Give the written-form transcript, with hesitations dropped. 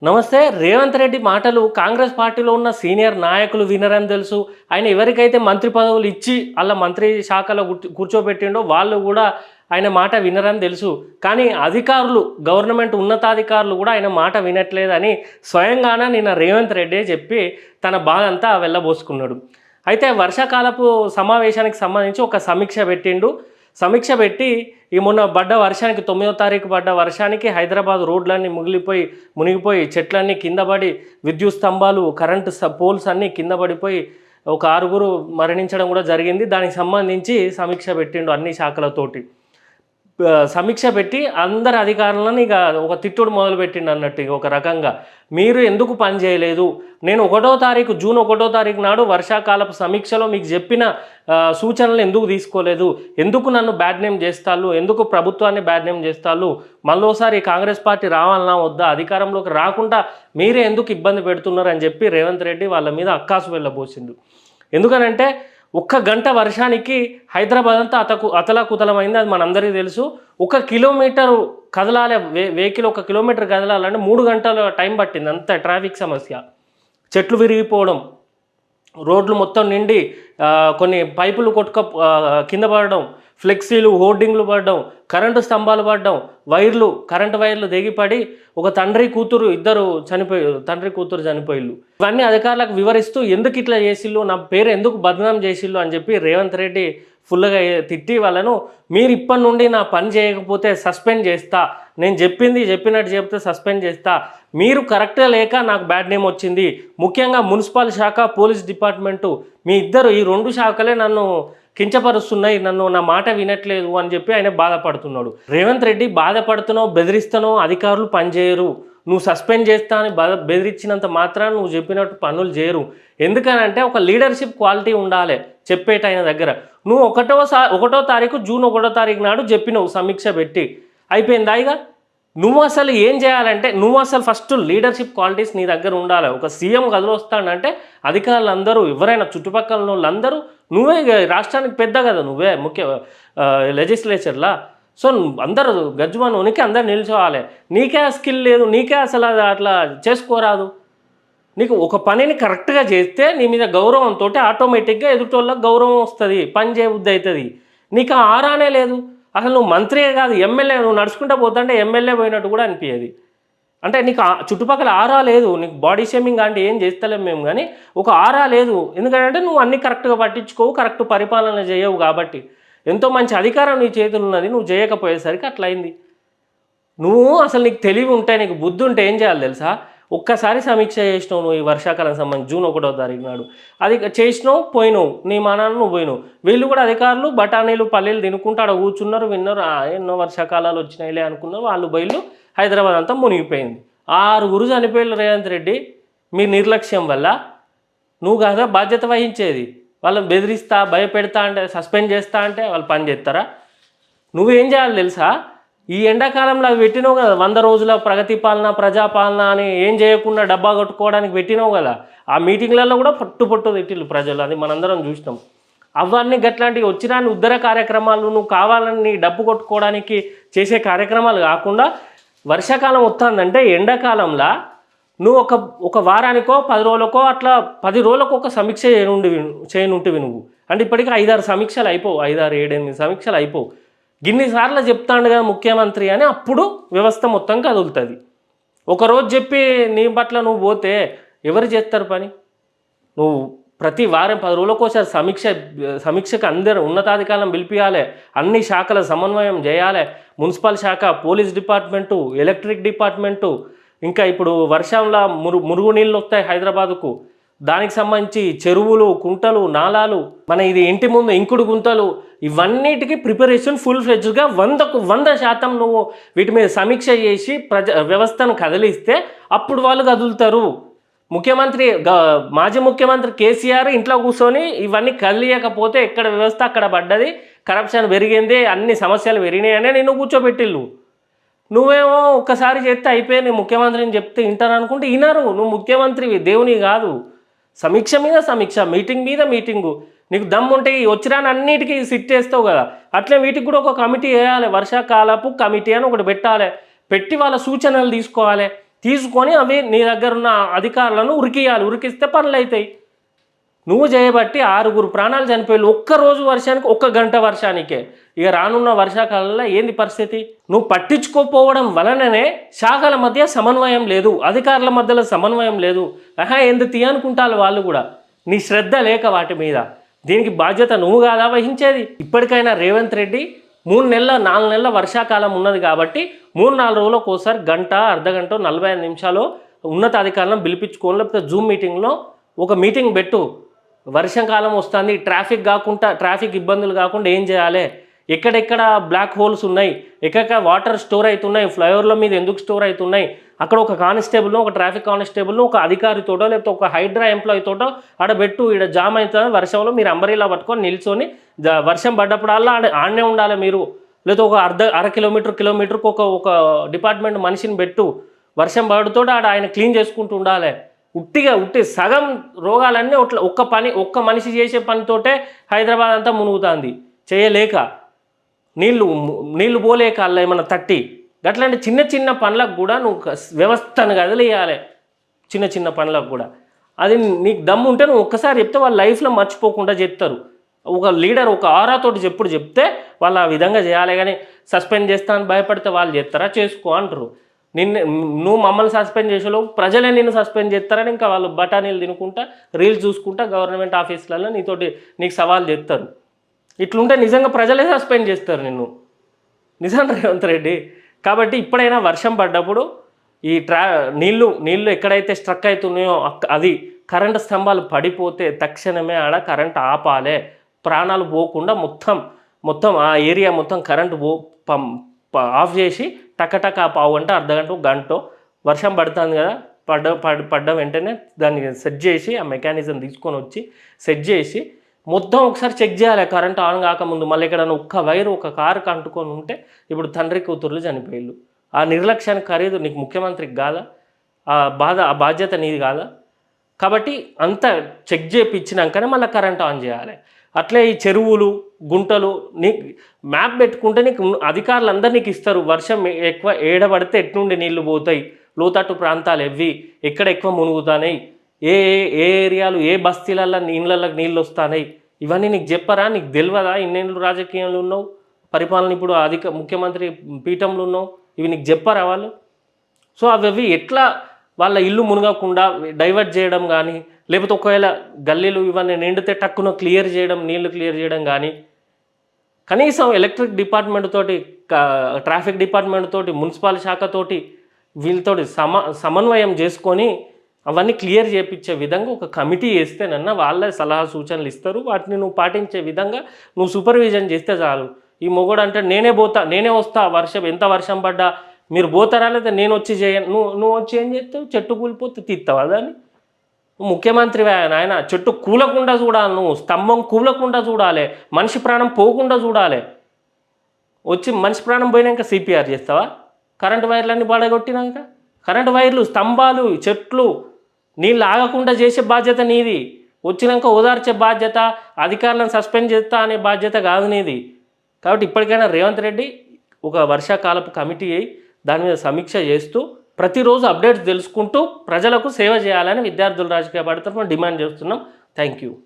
నమస్తే. రేవంత్ రెడ్డి మాటలు కాంగ్రెస్ పార్టీలో ఉన్న సీనియర్ నాయకులు వినరని తెలుసు. ఆయన ఎవరికైతే మంత్రి పదవులు ఇచ్చి ఆళ్ళ మంత్రి శాఖలో కూర్చోబెట్టిండో వాళ్ళు గూడా ఆయన మాట వినరని తెలుసు. కానీ అధికారులు, గవర్నమెంట్ ఉన్నతాధికారులు గూడా ఆయన మాట వినట్లేదని స్వయంగాన నిన్న రేవంత్ రెడ్డే చెప్పి తన బాధంతా వెళ్ళబోసుకున్నాడు. అయితే వర్షాకాలపు సమావేశానికి సంబంధించి ఒక సమీక్ష పెట్టిండు. సమీక్ష పెట్టి ఈ మొన్న పడ్డ వర్షానికి 9వ తారీఖు పడ్డ వర్షానికి హైదరాబాద్ రోడ్లన్నీ మునిగిపోయి చెట్లన్నీ కింద పడి విద్యుత్ స్తంభాలు కరెంటు పోల్స్ అన్నీ కింద పడిపోయి ఒక 6గురు మరణించడం కూడా జరిగింది. దానికి సంబంధించి సమీక్ష పెట్టిండు అన్ని శాఖలతోటి. సమీక్ష పెట్టి అందరు అధికారులను ఇక ఒక తిట్టుడు మొదలుపెట్టిండు అన్నట్టు ఇక ఒక రకంగా. మీరు ఎందుకు పని చేయలేదు? నేను జూన్ 1వ తారీఖు నాడు వర్షాకాలపు సమీక్షలో మీకు చెప్పిన సూచనలు ఎందుకు తీసుకోలేదు? ఎందుకు నన్ను బ్యాడ్ నేమ్ చేస్తాళ్ళు? ఎందుకు ప్రభుత్వాన్ని బ్యాడ్ నేమ్ చేస్తాళ్ళు? మళ్ళోసారి కాంగ్రెస్ పార్టీ రావాలన్నా వద్దా? అధికారంలోకి రాకుండా మీరే ఎందుకు ఇబ్బంది పెడుతున్నారు అని చెప్పి రేవంత్ రెడ్డి వాళ్ళ మీద అక్కాసు వెళ్ళబోసిండు. ఎందుకనంటే ఒక్క గంట వర్షానికి హైదరాబాద్ అంతా అతలాకుతలమైంది. అది మనందరికీ తెలుసు. 1 కిలోమీటరు కదలాలి, వెహికల్ 1 కిలోమీటర్ కదలాలంటే 3 గంటల టైం పట్టింది. అంత ట్రాఫిక్ సమస్య. చెట్లు విరిగిపోవడం, రోడ్లు మొత్తం నిండి కొన్ని పైపులు కింద పడడం, ఫ్లెక్సీలు హోర్డింగ్లు పడడం, కరెంటు స్తంభాలు పడడం, కరెంటు వైర్లు తెగిపడి ఒక తండ్రి కూతురు చనిపోయిళ్ళు. ఇవన్నీ అధికారులకు వివరిస్తూ ఎందుకు ఇట్లా చేసిళ్ళు, నా పేరు ఎందుకు బదనాం చేసిళ్ళు అని చెప్పి రేవంత్ రెడ్డి ఫుల్గా తిట్టి వాళ్ళను, మీరు ఇప్పటి నుండి నా పని చేయకపోతే సస్పెండ్ చేస్తా, నేను చెప్పినట్టు చెప్తే సస్పెండ్ చేస్తా, మీరు కరెక్ట్గా లేక నాకు బ్యాడ్ నేమ్ వచ్చింది, ముఖ్యంగా మున్సిపల్ శాఖ, పోలీస్ డిపార్ట్మెంటు, మీ ఇద్దరు ఈ 2 శాఖలే నన్ను కించపరుస్తున్నాయి, నన్ను నా మాట వినట్లేదు అని చెప్పి ఆయన బాధపడుతున్నాడు. రేవంత్ రెడ్డి బాధపడుతున్నావు, బెదిరిస్తున్నావు, అధికారులు పనిచేయరు, నువ్వు సస్పెండ్ చేస్తా అని బెదిరించినంత మాత్రాన నువ్వు చెప్పినట్టు పనులు చేయరు. ఎందుకనంటే ఒక లీడర్షిప్ క్వాలిటీ ఉండాలి చెప్పేటైన దగ్గర. నువ్వు 1వ తారీఖు జూన్ 1వ తారీఖు నాడు చెప్పినావు సమీక్ష పెట్టి, అయిపోయిందా? ఇక నువ్వు అసలు ఏం చేయాలంటే, నువ్వు అసలు ఫస్ట్ లీడర్షిప్ క్వాలిటీస్ నీ దగ్గర ఉండాలి. ఒక సీఎం కదిలొస్తాడంటే అధికారులందరూ, ఎవరైనా చుట్టుపక్కల వాళ్ళందరూ, నువ్వే రాష్ట్రానికి పెద్ద కదా, నువ్వే ముఖ్య లెజిస్లేచర్లా. సో అందరూ గజ్జుమని ఉనికి అందరు నిల్చోవాలి. నీకే స్కిల్ లేదు, నీకే అసలు అట్లా చేసుకోరాదు. నీకు ఒక పనిని కరెక్ట్గా చేస్తే నీ మీద గౌరవంతో ఆటోమేటిక్గా ఎదుటోళ్ళకి గౌరవం వస్తుంది, పని చేయబుద్ధి అవుతుంది. నీకు ఆరానే లేదు. అసలు నువ్వు మంత్రియే కాదు, ఎమ్మెల్యే. నువ్వు నడుచుకుంటూ పోతుంటే ఎమ్మెల్యే పోయినట్టు కూడా అనిపించేది. అంటే నీకు చుట్టుపక్కల ఆరా లేదు. నీకు బాడీ షేమింగ్ అంటే ఏం చేస్తలేము మేము, కానీ ఒక ఆరా లేదు. ఎందుకంటే నువ్వు అన్నీ కరెక్ట్గా పట్టించుకోవు, కరెక్ట్ పరిపాలన చేయవు. కాబట్టి ఎంతో మంచి అధికారం నీ చేతులు ఉన్నది, నువ్వు చేయకపోయేసరికి అట్లయింది. నువ్వు అసలు నీకు తెలివి ఉంటే, నీకు బుద్ధి ఉంటే ఏం చేయాలి తెలుసా? ఒక్కసారి సమీక్ష చేసినావు నువ్వు ఈ వర్షాకాలం సంబంధించి జూన్ 1వ తారీఖు నాడు. అది చేసినావు, పోయినావు, నీ మానాన్ని నువ్వు పోయినావు. వీళ్ళు కూడా అధికారులు బఠానీలు పల్లీలు తినుకుంటూ ఆడ కూర్చున్నారు, విన్నారు, ఎన్నో వర్షాకాలాలు వచ్చినాయిలే అనుకున్నారు. వాళ్ళు బయలు హైదరాబాద్ అంతా మునిగిపోయింది. 6గురు చనిపోయారు రేవంత్ రెడ్డి మీ నిర్లక్ష్యం వల్ల. నువ్వు కదా బాధ్యత వహించేది. వాళ్ళని బెదిరిస్తా, భయపెడతా అంటే, సస్పెండ్ చేస్తా అంటే వాళ్ళు పని చేస్తారా? నువ్వేం చేయాలి తెలుసా? ఈ ఎండాకాలంలో అవి పెట్టినావు కదా, 100 రోజుల ప్రగతి పాలన, ప్రజాపాలన అని ఏం చేయకుండా డబ్బా కొట్టుకోవడానికి పెట్టినావు కదా. ఆ మీటింగ్లలో కూడా పట్టు తిట్టిళ్ళు ప్రజలు, అది మనందరం చూసినాం. అవన్నీ గట్లాంటివి వచ్చిరాని ఉద్ధర కార్యక్రమాలు, నువ్వు కావాలని డబ్బు కొట్టుకోవడానికి చేసే కార్యక్రమాలు కాకుండా, వర్షాకాలం వస్తుందంటే ఎండాకాలంలో నువ్వు ఒక వారానికో 10 రోజులకో అట్లా 10 రోజులకు ఒక సమీక్ష చేయనుంటివి నువ్వు. అంటే ఇప్పటికీ 5-6 సమీక్షలు అయిపోవు, 5-6-7-8 సమీక్షలు అయిపోవు. గిన్నిసార్లు చెప్తాడు కదా ముఖ్యమంత్రి అని, అప్పుడు వ్యవస్థ మొత్తం కదులుతుంది. ఒకరోజు చెప్పి నీ పట్ల నువ్వు పోతే ఎవరు చేస్తారు పని? నువ్వు ప్రతి వారం 10 రోజులకోసారి సమీక్షకు అందరూ ఉన్నతాధికారులను పిలిపియాలి, అన్ని శాఖల సమన్వయం చేయాలి. మున్సిపల్ శాఖ, పోలీస్ డిపార్ట్మెంటు, ఎలక్ట్రిక్ డిపార్ట్మెంటు, ఇంకా ఇప్పుడు వర్షంలో మురుగునీళ్ళు వస్తాయి హైదరాబాదుకు, దానికి సంబంధించి చెరువులు, కుంటలు, నాలాలు, మన ఇది ఇంటి ముందు ఇంకుడు గుంతలు, ఇవన్నిటికీ ప్రిపరేషన్ ఫుల్ ఫ్లెడ్జ్గా 100% నువ్వు వీటి మీద సమీక్ష చేసి వ్యవస్థను కదిలిస్తే అప్పుడు వాళ్ళు కదులుతారు. మాజీ ముఖ్యమంత్రి కేసీఆర్ ఇంట్లో కూర్చొని ఇవన్నీ కదిలియకపోతే ఎక్కడ వ్యవస్థ అక్కడ పడ్డది, కరప్షన్ పెరిగింది, అన్ని సమస్యలు పెరిగినాయనే నిన్ను కూర్చోబెట్టిళ్ళు. నువ్వేమో ఒక్కసారి చేస్తే అయిపోయి ముఖ్యమంత్రిని చెప్తే వింటారు అనుకుంటే వినరు. నువ్వు ముఖ్యమంత్రివి, దేవుని కాదు. సమీక్ష మీద సమీక్ష, మీటింగ్ మీద మీటింగు. నీకు దమ్ముంటే వచ్చిరాని అన్నిటికీ సిట్ వేస్తావు కదా, అట్లే వీటికి కూడా ఒక కమిటీ వేయాలి. వర్షాకాలపు కమిటీ అని ఒకటి పెట్టాలి. పెట్టి వాళ్ళ సూచనలు తీసుకోవాలి. తీసుకొని అవి నీ దగ్గర ఉన్న అధికారులను ఉరికియాలి, ఉరికిస్తే పనులు అవుతాయి. నువ్వు చేయబట్టి 6 ప్రాణాలు చనిపోయి ఒక్కరోజు వర్షానికి 1 గంట వర్షానికే. ఇక రానున్న వర్షాకాలంలో ఏంది పరిస్థితి? నువ్వు పట్టించుకోకపోవడం వలననే శాఖల మధ్య సమన్వయం లేదు, అధికారుల మధ్యలో సమన్వయం లేదు. ఎందుకు అనుకుంటారు వాళ్ళు కూడా, నీ శ్రద్ధ లేక వాటి మీద. దీనికి బాధ్యత నువ్వు కాదా వహించేది? ఇప్పటికైనా రేవంత్ రెడ్డి 3 నెలల 4 నెలల వర్షాకాలం ఉన్నది కాబట్టి 3-4 రోజులకు ఒకసారి గంట, అర్ధగంట, 45 నిమిషాలు ఉన్నతాధికారులను పిలిపించుకోని, లేకపోతే జూమ్ మీటింగ్లో ఒక మీటింగ్ పెట్టు. వర్షాకాలం వస్తుంది, ట్రాఫిక్ ఇబ్బందులు కాకుండా ఏం చేయాలి, ఎక్కడెక్కడ బ్లాక్ హోల్స్ ఉన్నాయి, ఎక్కడ వాటర్ స్టోర్ అవుతున్నాయి, ఫ్లైఓవర్ల మీద ఎందుకు స్టోర్ అవుతున్నాయి, అక్కడ ఒక కానిస్టేబుల్ను, ఒక ట్రాఫిక్ కానిస్టేబుల్ను, ఒక అధికారితోటో లేకపోతే ఒక హైడ్రా ఎంప్లాయీతోటో ఆడబెట్టు. ఇక్కడ జామ్ అవుతుంది వర్షంలో, మీరు అంబరీలా పట్టుకొని నిల్చొని వర్షం పడ్డప్పుడల్లా ఆడనే ఉండాలి మీరు. లేదా ఒక అర కిలోమీటర్కి ఒక డిపార్ట్మెంట్ మనిషిని పెట్టు. వర్షం పడుతోటి ఆయన క్లీన్ చేసుకుంటూ ఉండాలి. ఉట్టి సగం రోగాలన్నీ ఒక్క మనిషి చేసే పనితోటే హైదరాబాద్ అంతా మునుగుతుంది, చేయలేక నీళ్లు పోలేక అలా ఏమన్నా తట్టి. అట్లాంటి చిన్న పనులకు కూడా నువ్వు వ్యవస్థను కదిలియాలి. చిన్న పనులకు కూడా అది నీకు దమ్ము ఉంటే నువ్వు ఒక్కసారి చెప్తే వాళ్ళ లైఫ్లో మర్చిపోకుండా చెప్తారు. ఒక లీడర్ ఒక ఆరాతోటి చెప్తే వాళ్ళు ఆ విధంగా చేయాలి. కానీ సస్పెండ్ చేస్తానని భయపడితే వాళ్ళు చేస్తారా? చేసుకో అంటారు. నువ్వు మమ్మల్ని సస్పెండ్ చేసేలో ప్రజలే నిన్ను సస్పెండ్ చేస్తారని ఇంకా వాళ్ళు బఠానీలు తినుకుంటా, రీల్స్ చూసుకుంటా గవర్నమెంట్ ఆఫీసులలో నీకు సవాల్ చేస్తారు. ఇట్లుంటే నిజంగా ప్రజలే సస్పెండ్ చేస్తారు నిన్ను, నిజం రేవంత్ రెడ్డి. కాబట్టి ఇప్పుడైనా వర్షం పడ్డప్పుడు ఈ నీళ్ళు ఎక్కడైతే స్ట్రక్ అవుతున్నాయో అది కరెంటు స్తంభాలు పడిపోతే తక్షణమే ఆడ కరెంట్ ఆపాలే. ప్రాణాలు పోకుండా మొత్తం ఆ ఏరియా మొత్తం కరెంటు ఆఫ్ చేసి టకటక పావు గంట, అర్ధగంట, గంట వర్షం పడుతుంది కదా, పడ్డ వెంటనే దాన్ని సెట్ చేసి ఆ మెకానిజం తీసుకొని వచ్చి సెట్ చేసి మొత్తం ఒకసారి చెక్ చేయాలి. కరెంట్ ఆన్ కాకముందు మళ్ళీ ఎక్కడైనా ఒక్క వైరు ఒక కారుకి అంటుకొని ఉంటే ఇప్పుడు తండ్రి కూతుర్లు చనిపోయారు. ఆ నిర్లక్ష్యానికి ఖరీదు నీకు ముఖ్యమంత్రికి కాదా? ఆ బాధ్యత నీది కాదా? కాబట్టి అంతా చెక్ చేయించినాకనే మళ్ళీ కరెంట్ ఆన్ చేయాలి. అట్లే ఈ చెరువులు, గుంటలు నీకు మ్యాప్ పెట్టుకుంటే నీకు అధికారులు అందరూ నీకు ఇస్తారు. వర్షం ఎక్కువ ఏడబడితే ఎట్నుండి నీళ్లు పోతాయి, లోతట్టు ప్రాంతాలు ఎక్కడ ఎక్కువ మునుగుతాయి, ఏ ఏరియాలు ఏ బస్తీలలో నీళ్ళకి నీళ్ళు వస్తాయి, ఇవన్నీ నీకు చెప్పరా? నీకు తెలియదా? ఇన్నేళ్ళు రాజకీయంలో ఉన్నావు, పరిపాలన ఇప్పుడు ముఖ్యమంత్రి పీఠంలో ఉన్నావు, ఇవి నీకు చెప్పరా వాళ్ళు? సో అవి ఎట్లా వాళ్ళ ఇల్లు మునగకుండా డైవర్ట్ చేయడం కానీ, లేకపోతే ఒకవేళ గల్లీలు ఇవన్నీ నిండితే టక్కున క్లియర్ చేయడం, నీళ్లు క్లియర్ చేయడం కానీ, కనీసం ఎలక్ట్రిక్ డిపార్ట్మెంట్ తోటి, ట్రాఫిక్ డిపార్ట్మెంట్ తోటి, మున్సిపల్ శాఖతోటి వీళ్ళతోటి సమన్వయం చేసుకొని అవన్నీ క్లియర్ చేయించే విధంగా ఒక కమిటీ వేస్తేనన్నా వాళ్ళే సలహా సూచనలు ఇస్తారు. వాటిని నువ్వు పాటించే విధంగా నువ్వు సూపర్విజన్ చేస్తే చాలు. ఈ మొగోడు అంటే నేనే వస్తా, ఎంత వర్షం పడ్డా మీరు పోతారా, లేదా నేను వచ్చి చేయను. నువ్వు వచ్చి ఏం చేస్తావు? చెట్టు కూలిపోతే తీస్తావా దాన్ని? ముఖ్యమంత్రి ఆయన చెట్టు కూలకుండా చూడాలి, నువ్వు స్తంభం కూలకుండా చూడాలి, మనిషి ప్రాణం పోకుండా చూడాలి. వచ్చి మనిషి ప్రాణం పోయినాక సిపిఆర్ చేస్తావా? కరెంటు వైర్లన్నీ పడగొట్టినాక కరెంటు వైర్లు, స్తంభాలు, చెట్లు నీళ్ళు ఆగకుండా చేసే బాధ్యత నీది. వచ్చినాక ఓదార్చే బాధ్యత, అధికారులను సస్పెండ్ చేస్తా అనే బాధ్యత కాదు నీది. కాబట్టి ఇప్పటికైనా రేవంత్ రెడ్డి ఒక వర్షాకాలపు కమిటీ అయ్యి దాని మీద సమీక్ష చేస్తూ ప్రతిరోజు అప్డేట్స్ తెలుసుకుంటూ ప్రజలకు సేవ చేయాలని విద్యార్థుల రాజకీయ పార్టీ తరఫున డిమాండ్ చేస్తున్నాం. Thank you.